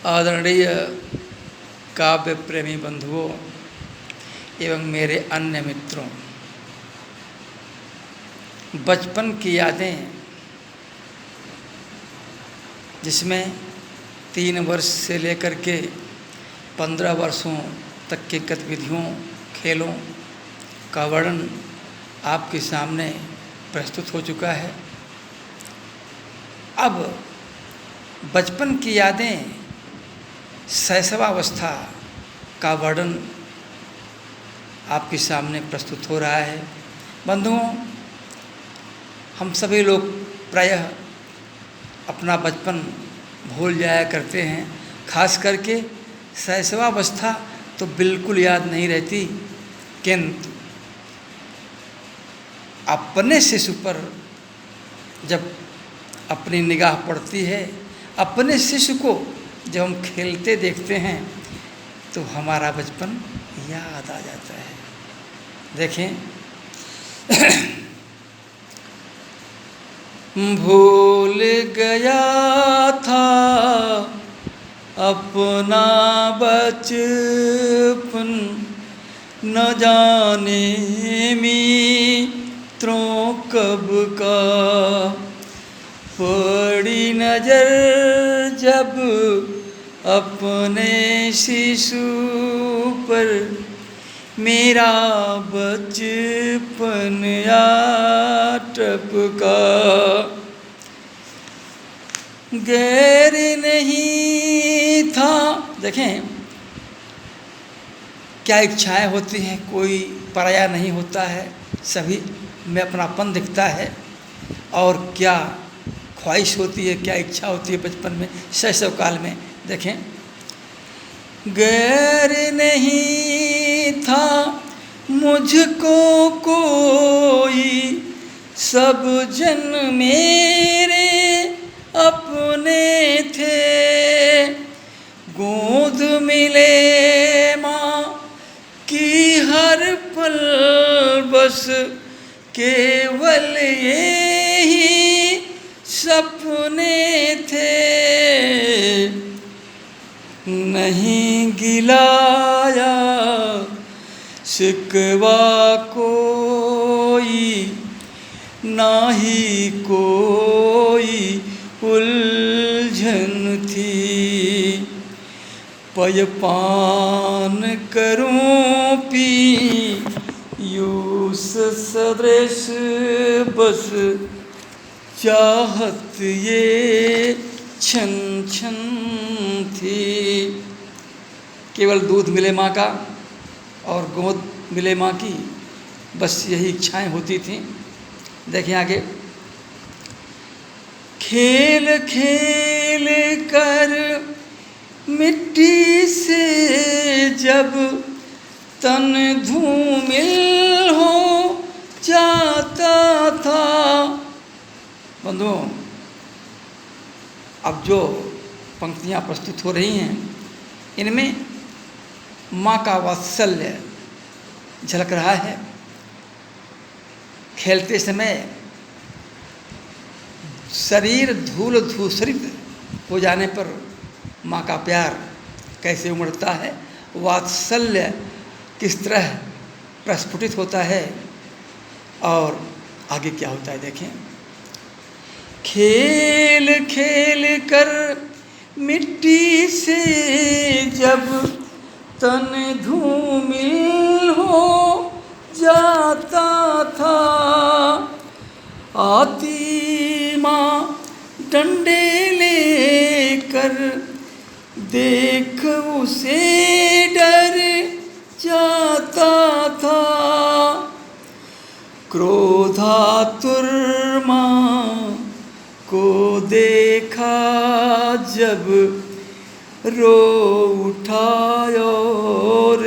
आदरणीय काव्य प्रेमी बंधुओं एवं मेरे अन्य मित्रों, बचपन की यादें जिसमें 3 वर्ष से लेकर के 15 वर्षों तक की गतिविधियों, खेलों का वर्णन आपके सामने प्रस्तुत हो चुका है। अब बचपन की यादें, शैशवावस्था का वर्णन आपके सामने प्रस्तुत हो रहा है। बंधुओं, हम सभी लोग प्रायः अपना बचपन भूल जाया करते हैं। खास करके शैशवावस्था तो बिल्कुल याद नहीं रहती, किंतु अपने शिशु पर जब अपनी निगाह पड़ती है, अपने शिशु को जब हम खेलते देखते हैं तो हमारा बचपन याद आ जाता है। देखें, भूल गया था अपना बचपन, न जाने मित्रों कब का पड़ी नजर जब अपने शिशु पर, मेरा बचपन या टपका। गैर नहीं था। देखें, क्या इच्छाएं होती हैं, कोई पराया नहीं होता है, सभी में अपनापन दिखता है। और क्या ख्वाहिश होती है, क्या इच्छा होती है बचपन में, शैशव काल में। देखें, गैर नहीं था मुझको कोई, सब जन मेरे अपने थे। गोद मिले माँ की हर पल, बस केवल यही सपने थे। नहीं गिलाया शिकवा कोई, ना ही कोई उलझन थी। पयपान करूं पी यूस सदृश, बस चाहत ये छन छन थी। केवल दूध मिले माँ का और गोद मिले माँ की, बस यही इच्छाएं होती थीं। देखिए आगे, खेल खेल कर मिट्टी से जब तन धूमिल हो जाता था। बंधुओं, अब जो पंक्तियाँ प्रस्तुत हो रही हैं, इनमें माँ का वात्सल्य झलक रहा है। खेलते समय शरीर धूल धूसरित हो जाने पर माँ का प्यार कैसे उमड़ता है, वात्सल्य किस तरह प्रस्फुटित होता है। और आगे क्या होता है देखें, खेल खेल कर मिट्टी से जब तन धूमिल हो जाता था, आती माँ डंडे लेकर देख उसे डर जाता था। क्रोधातुर माँ को देखा जब, रो उठा और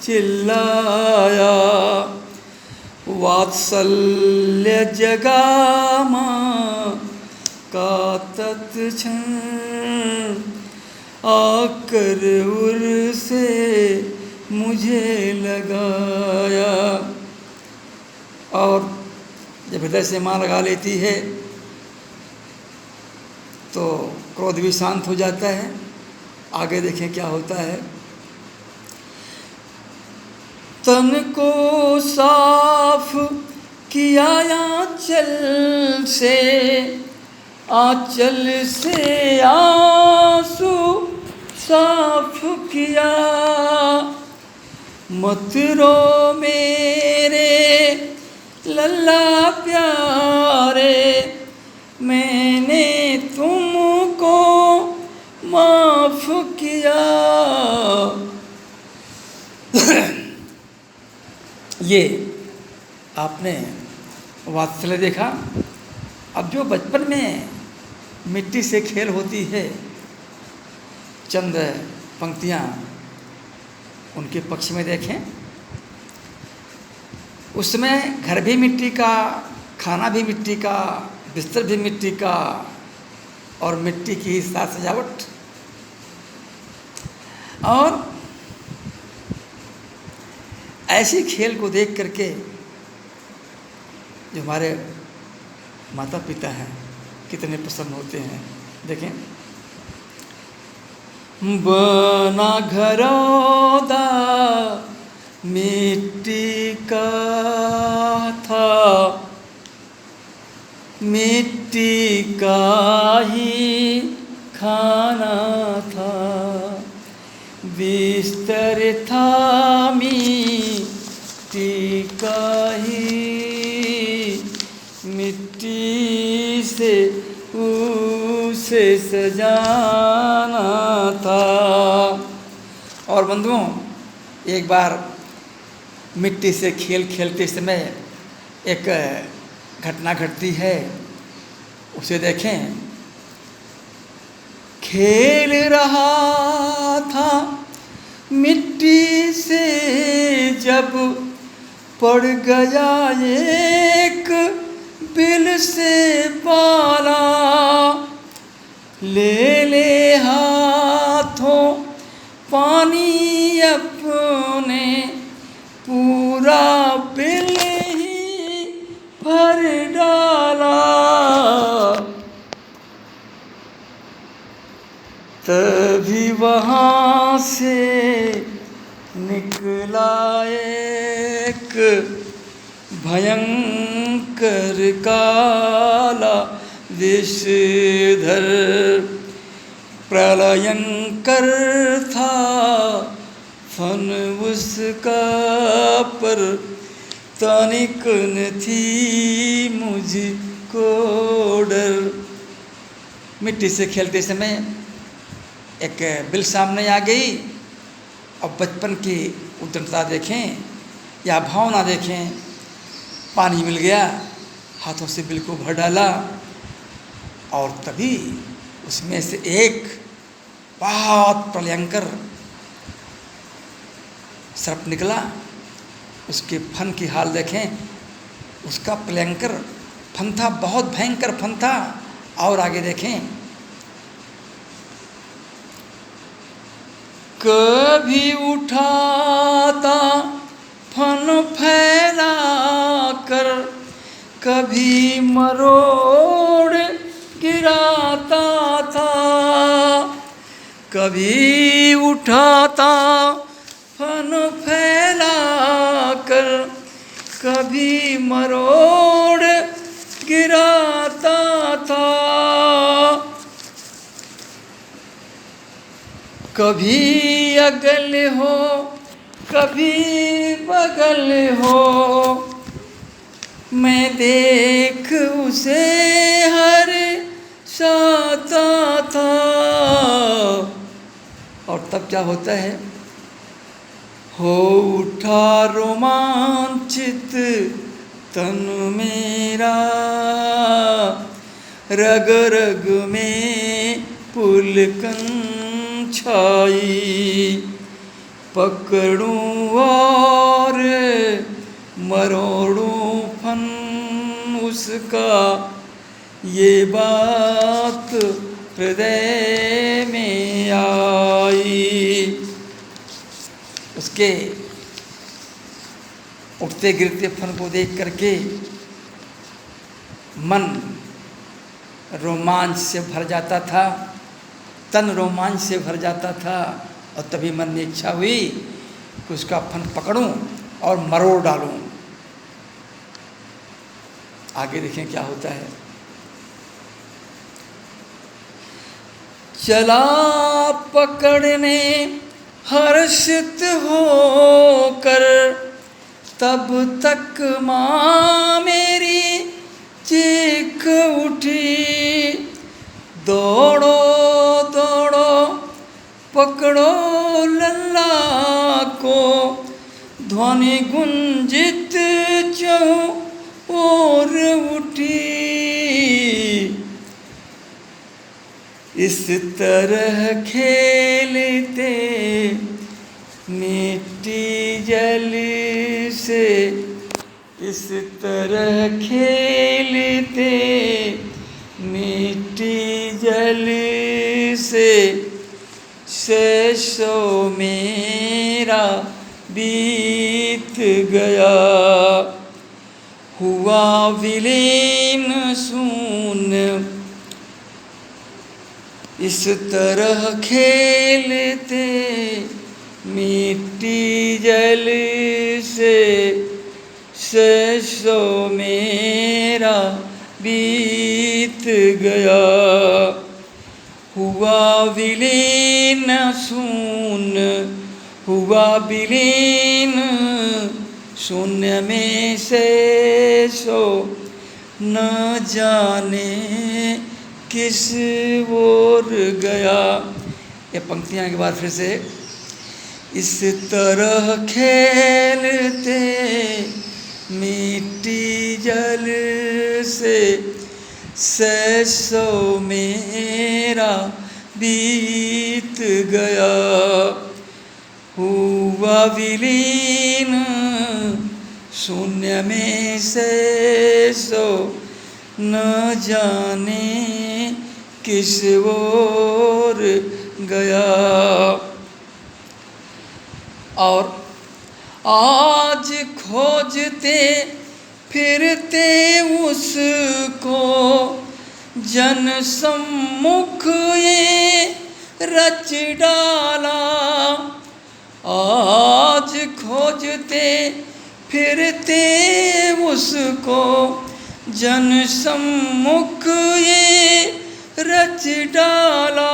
चिल्लाया। वात्सल्य जगा माँ का तत्क्षण, आकर उर से मुझे लगाया। और जब हृदय से माँ लगा लेती है तो क्रोध भी शांत हो जाता है आगे देखें क्या होता है। तन को साफ किया आंचल से आंसू साफ किया। मत रो मेरे लल्ला प्यारे, मैंने तुमको माफ किया। ये आपने वात्सल्य देखा। अब जो बचपन में मिट्टी से खेल होती है, चंद पंक्तियाँ उनके पक्ष में देखें। उसमें घर भी मिट्टी का, खाना भी मिट्टी का, बिस्तर भी मिट्टी का और मिट्टी की साज सजावट। और ऐसी खेल को देख करके जो हमारे माता पिता हैं कितने प्रसन्न होते हैं। देखें, बना घरौदा मिट्टी का था, मिट्टी का ही खाना था। बिस्तर था मिट्टी का ही, मिट्टी से उसे सजाना था। और बंधुओं, एक बार मिट्टी से खेल खेलते समय एक घटना घटती है, उसे देखें। खेल रहा था मिट्टी से जब पड़ गया एक बिल से पाला। ले हाथों पानी अपने, पूरा बिल ही भर डाला। तभी वहाँ से निकला एक भयंकर काला विषधर। प्रलयंकर था फन उसका, पर तनिक न थी मुझको डर। मिट्टी से खेलते समय एक बिल सामने आ गई और बचपन की उद्दंडता देखें या भावना देखें। पानी मिल गया, हाथों से बिल को भर डाला और तभी उसमें से एक बहुत प्रलयंकर सर्प निकला। उसके फन की हाल देखें, उसका प्रलयंकर फन था, बहुत भयंकर फन था। और आगे देखें, कभी उठाता फन फैला कर, कभी मरोड़ गिराता था। कभी उठाता फन फैला कर, कभी मरोड़ गिराता था। कभी अगल हो कभी बगल हो, मैं देख उसे हर साता था। और तब क्या होता है, हो उठा रोमांचित तन मेरा, रग रग में पुलकन छाई। पकड़ूं और मरोड़ूं फन उसका, ये बात हृदय में आई। उसके उठते गिरते फन को देख करके मन रोमांच से भर जाता था। तन रोमांच से भर जाता था। और तभी मन में इच्छा हुई कि उसका फन पकड़ूं और मरोड़ डालूं। आगे देखें क्या होता है। चला पकड़ने हर्षित होकर, तब तक माँ मेरी चीख उठी, दौड़ो दौड़ो पकड़ो लल्ला को, ध्वनि गुंजित चहुं ओर उठी। इस तरह खेलते मिट्टी जल से, इस तरह खेलते मिट्टी जल से, सैसो मेरा बीत गया। हुआ विलीन शून्य इस तरह खेलते मिट्टी जल से, सैसो मेरा बीत गया। हुआ विलीन शून्य, हुआ विलीन शून्य में सैसो, न जाने किस ओर गया। ये पंक्तियाँ के बाद फिर से। इस तरह खेलते मिट्टी जल से, सैसो मेरा बीत गया। हुआ विलीन शून्य में सैसो, न जाने किस ओर गया। और आज खोजते फिरते उसको, जन सम्मुख ये रच डाला। आज खोजते फिरते उसको, जन सम्मुख ये रच डाला।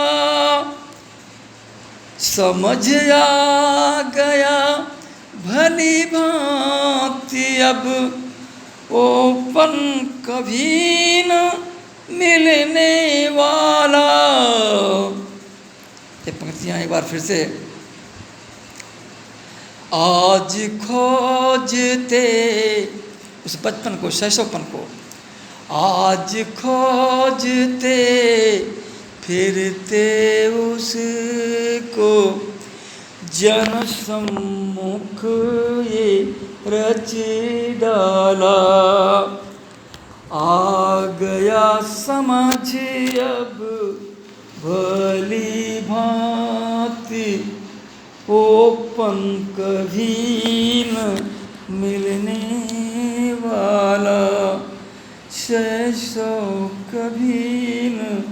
समझ आ गया भली भांति अब, ओपन कभी न मिलने वाला। ये पंक्तियाँ एक बार फिर से। आज खोजते उस बचपन को, शैशवपन को, आज खोजते फिरते उसको, जन सम्मुख ये रच डाला। आ गया समझ अब भली भांति, ओपन कभी न मिलने वाला, सैसो कभी न